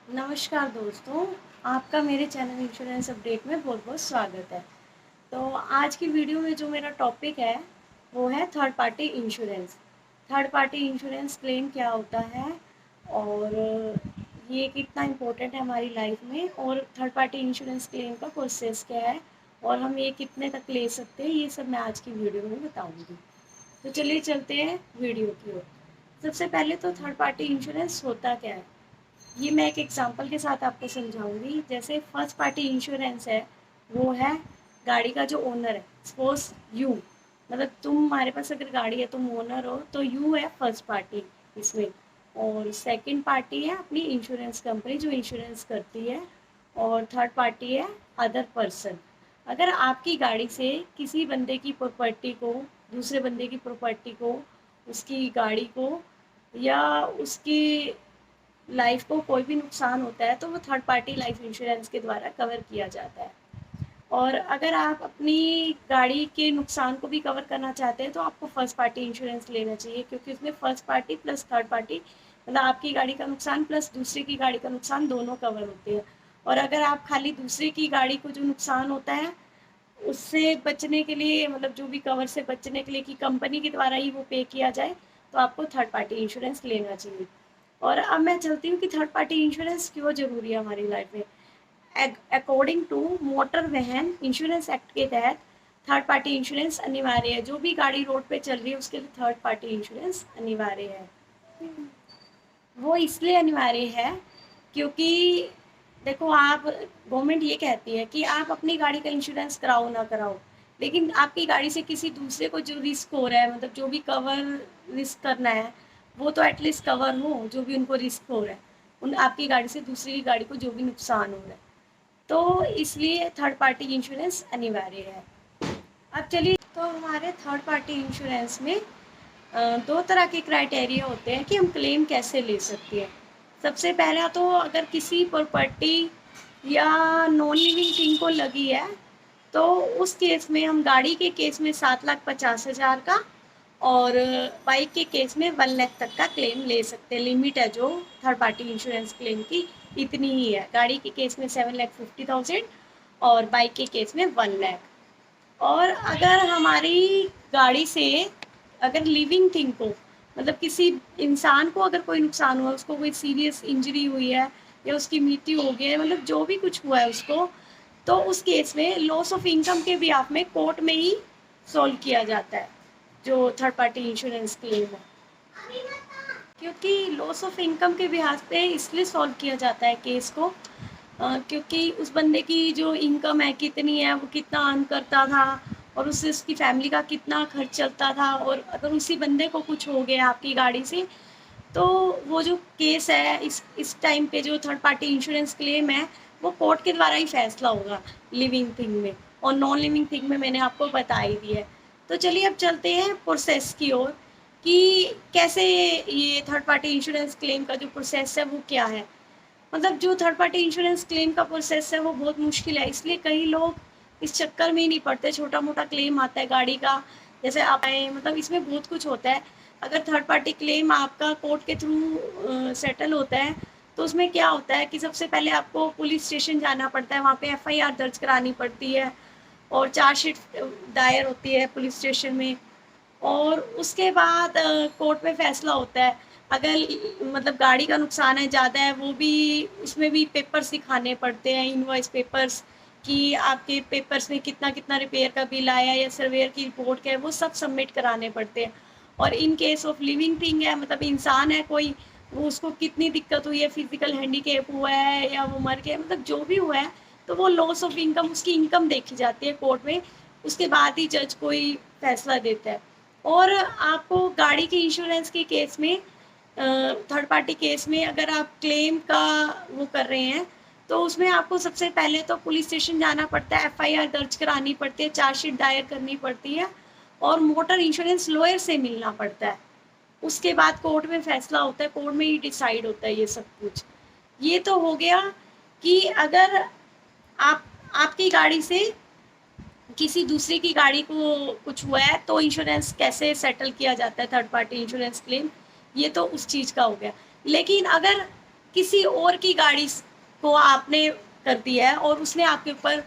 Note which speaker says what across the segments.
Speaker 1: नमस्कार दोस्तों, आपका मेरे चैनल इंश्योरेंस अपडेट में बहुत बहुत स्वागत है। तो आज की वीडियो में जो मेरा टॉपिक है वो है third party insurance. Third party insurance claim क्या होता है और ये कितना इम्पोर्टेंट है हमारी लाइफ में, और थर्ड पार्टी इंश्योरेंस क्लेम का प्रोसेस क्या है और हम ये कितने तक ले सकते हैं, ये सब मैं आज की वीडियो में बताऊँगी। तो चलिए चलते हैं वीडियो की ओर। सबसे पहले तो थर्ड पार्टी इंश्योरेंस होता क्या है, ये मैं एक एग्जांपल के साथ आपको समझाऊंगी। जैसे फर्स्ट पार्टी इंश्योरेंस है, वो है गाड़ी का जो ओनर है। सपोज यू, मतलब तुम्हारे पास अगर गाड़ी है, तुम ओनर हो, तो यू है फर्स्ट पार्टी इसमें। और सेकंड पार्टी है अपनी इंश्योरेंस कंपनी जो इंश्योरेंस करती है। और थर्ड पार्टी है अदर पर्सन। अगर आपकी गाड़ी से किसी बंदे की प्रॉपर्टी को, दूसरे बंदे की प्रॉपर्टी को, उसकी गाड़ी को या उसकी लाइफ को कोई भी नुकसान होता है, तो वो थर्ड पार्टी लाइफ इंश्योरेंस के द्वारा कवर किया जाता है। और अगर आप अपनी गाड़ी के नुकसान को भी कवर करना चाहते हैं, तो आपको फर्स्ट पार्टी इंश्योरेंस लेना चाहिए, क्योंकि उसमें first party plus third party, मतलब आपकी गाड़ी का नुकसान प्लस दूसरे की गाड़ी का नुकसान दोनों कवर होते हैं। और अगर आप खाली दूसरे की गाड़ी को जो नुकसान होता है उससे बचने के लिए, मतलब जो भी कवर से बचने के लिए कि कंपनी के द्वारा ही वो पे किया जाए, तो आपको थर्ड पार्टी इंश्योरेंस लेना चाहिए। और अब मैं चलती हूँ कि थर्ड पार्टी इंश्योरेंस क्यों ज़रूरी है हमारी लाइफ में। अकॉर्डिंग टू मोटर वाहन इंश्योरेंस एक्ट के तहत थर्ड पार्टी इंश्योरेंस अनिवार्य है। जो भी गाड़ी रोड पे चल रही है उसके लिए थर्ड पार्टी इंश्योरेंस अनिवार्य है। वो इसलिए अनिवार्य है क्योंकि देखो, आप, गवर्नमेंट ये कहती है कि आप अपनी गाड़ी का इंश्योरेंस कराओ ना कराओ, लेकिन आपकी गाड़ी से किसी दूसरे को जो रिस्क हो रहा है, मतलब जो भी कवर रिस्क करना है, वो तो एटलीस्ट कवर हो, जो भी उनको रिस्क हो रहा है उन आपकी गाड़ी से दूसरी की गाड़ी को जो भी नुकसान हो रहा है। तो इसलिए थर्ड पार्टी इंश्योरेंस अनिवार्य है। अब चलिए, तो हमारे थर्ड पार्टी इंश्योरेंस में दो तरह के क्राइटेरिया होते हैं कि हम क्लेम कैसे ले सकते हैं। सबसे पहला तो अगर किसी प्रॉपर्टी या नॉन लिविंग थिंग को लगी है, तो उस केस में हम गाड़ी के केस में 7,50,000 का और बाइक के केस में 1 लाख तक का क्लेम ले सकते हैं। लिमिट है जो थर्ड पार्टी इंश्योरेंस क्लेम की इतनी ही है। गाड़ी के केस में 7,50,000 और बाइक के केस में 1 लाख। और अगर हमारी गाड़ी से, अगर लिविंग थिंग को, मतलब किसी इंसान को अगर कोई नुकसान हुआ, उसको कोई सीरियस इंजरी हुई है या उसकी मृत्यु हो गई है, मतलब जो भी कुछ हुआ है उसको, तो उस केस में लॉस ऑफ इनकम के बिहाफ में कोर्ट में ही सॉल्व किया जाता है जो थर्ड पार्टी इंश्योरेंस क्लेम है। क्योंकि लॉस ऑफ इनकम के बिहाफ पे इसलिए सॉल्व किया जाता है केस को, क्योंकि उस बंदे की जो इनकम है कितनी है, वो कितना अर्न करता था और उससे उसकी फैमिली का कितना खर्च चलता था, और अगर उसी बंदे को कुछ हो गया आपकी गाड़ी से, तो वो जो केस है, इस टाइम पे जो थर्ड पार्टी इंश्योरेंस क्लेम है, वो कोर्ट के द्वारा ही फैसला होगा लिविंग थिंग में। और नॉन लिविंग थिंग में मैंने आपको बता ही दिया है। तो चलिए अब चलते हैं प्रोसेस की ओर कि कैसे ये थर्ड पार्टी इंश्योरेंस क्लेम का जो प्रोसेस है वो क्या है। मतलब जो थर्ड पार्टी इंश्योरेंस क्लेम का प्रोसेस है वो बहुत मुश्किल है, इसलिए कई लोग इस चक्कर में ही नहीं पड़ते। छोटा मोटा क्लेम आता है गाड़ी का, जैसे आप आए, मतलब इसमें बहुत कुछ होता है। अगर थर्ड पार्टी क्लेम आपका कोर्ट के थ्रू सेटल होता है, तो उसमें क्या होता है कि सबसे पहले आपको पुलिस स्टेशन जाना पड़ता है, वहाँ पे एफआईआर दर्ज करानी पड़ती है और चार्जशीट दायर होती है पुलिस स्टेशन में। और उसके बाद कोर्ट में फैसला होता है। अगर मतलब गाड़ी का नुकसान है ज़्यादा है, वो भी, उसमें भी पेपर्स दिखाने पड़ते हैं, इनवॉइस पेपर्स, कि आपके पेपर्स में कितना कितना रिपेयर का बिल आया या सर्वेयर की रिपोर्ट क्या है, वो सब सबमिट कराने पड़ते हैं। और in case of living thing है, मतलब इंसान है कोई, वो उसको कितनी दिक्कत हुई है, फिजिकल हैंडीकेप हुआ है या वो मर गया, मतलब जो भी हुआ है, तो वो लॉस ऑफ इनकम, उसकी इनकम देखी जाती है कोर्ट में। उसके बाद ही जज कोई फैसला देता है। और आपको गाड़ी के इंश्योरेंस के केस में, थर्ड पार्टी केस में अगर आप क्लेम का वो कर रहे हैं, तो उसमें आपको सबसे पहले तो पुलिस स्टेशन जाना पड़ता है, एफआईआर दर्ज करानी पड़ती है, चार्जशीट दायर करनी पड़ती है और मोटर इंश्योरेंस लॉयर से मिलना पड़ता है। उसके बाद कोर्ट में फैसला होता है, कोर्ट में ही डिसाइड होता है ये सब कुछ। ये तो हो गया कि अगर आप, आपकी गाड़ी से किसी दूसरे की गाड़ी को कुछ हुआ है, तो इंश्योरेंस कैसे सेटल किया जाता है, थर्ड पार्टी इंश्योरेंस क्लेम, ये तो उस चीज़ का हो गया। लेकिन अगर किसी और की गाड़ी को आपने कर दिया है और उसने आपके ऊपर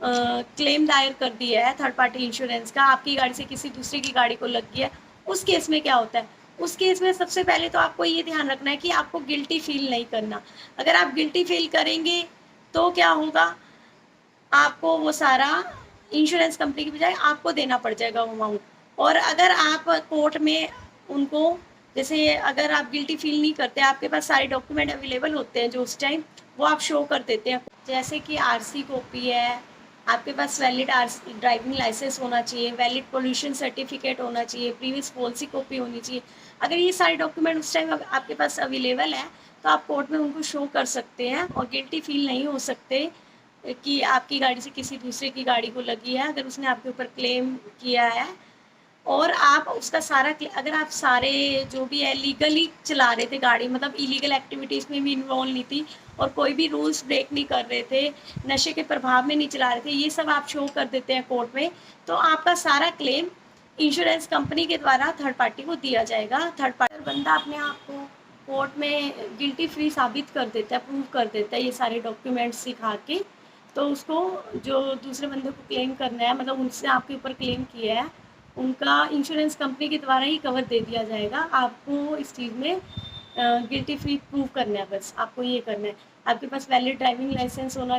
Speaker 1: क्लेम दायर कर दिया है थर्ड पार्टी इंश्योरेंस का, आपकी गाड़ी से किसी दूसरे की गाड़ी को लग गया है, उस केस में क्या होता है? उस केस में सबसे पहले तो आपको ये ध्यान रखना है कि आपको गिल्टी फील नहीं करना। अगर आप गिल्टी फील करेंगे तो क्या होगा, आपको वो सारा इंश्योरेंस कंपनी की बजाय आपको देना पड़ जाएगा वो अमाउंट। और अगर आप कोर्ट में उनको, जैसे अगर आप गिल्टी फील नहीं करते, आपके पास सारे डॉक्यूमेंट अवेलेबल होते हैं जो उस टाइम वो आप शो कर देते हैं, जैसे कि आरसी कॉपी है, आपके पास वैलिड आरसी ड्राइविंग लाइसेंस होना चाहिए, वैलिड पोल्यूशन सर्टिफिकेट होना चाहिए, प्रीवियस पॉलिसी कॉपी होनी चाहिए। अगर ये सारे डॉक्यूमेंट उस टाइम आपके पास अवेलेबल है तो आप कोर्ट में उनको शो कर सकते हैं और गिल्टी फील नहीं हो सकते कि आपकी गाड़ी से किसी दूसरे की गाड़ी को लगी है अगर उसने आपके ऊपर क्लेम किया है। और आप उसका सारा, अगर आप सारे जो भी है लीगली चला रहे थे गाड़ी, मतलब इलीगल एक्टिविटीज़ में भी इन्वॉल्व नहीं थी और कोई भी रूल्स ब्रेक नहीं कर रहे थे, नशे के प्रभाव में नहीं चला रहे थे, ये सब आप शो कर देते हैं कोर्ट में, तो आपका सारा क्लेम इंश्योरेंस कंपनी के द्वारा थर्ड पार्टी को दिया जाएगा। थर्ड पार्टी बंदा अपने आप को कोर्ट में गिल्टी फ्री साबित कर देता है, प्रूव कर देता है ये सारे डॉक्यूमेंट्स दिखा के, तो उसको जो दूसरे बंदे को क्लेम करना है, मतलब उनसे आपके ऊपर क्लेम किया है, उनका इंश्योरेंस कंपनी के द्वारा ही कवर दे दिया जाएगा। आपको इस चीज़ में गिल्टी फ्री प्रूव करना है, बस आपको ये करना है। आपके पास वैलिड ड्राइविंग लाइसेंस होना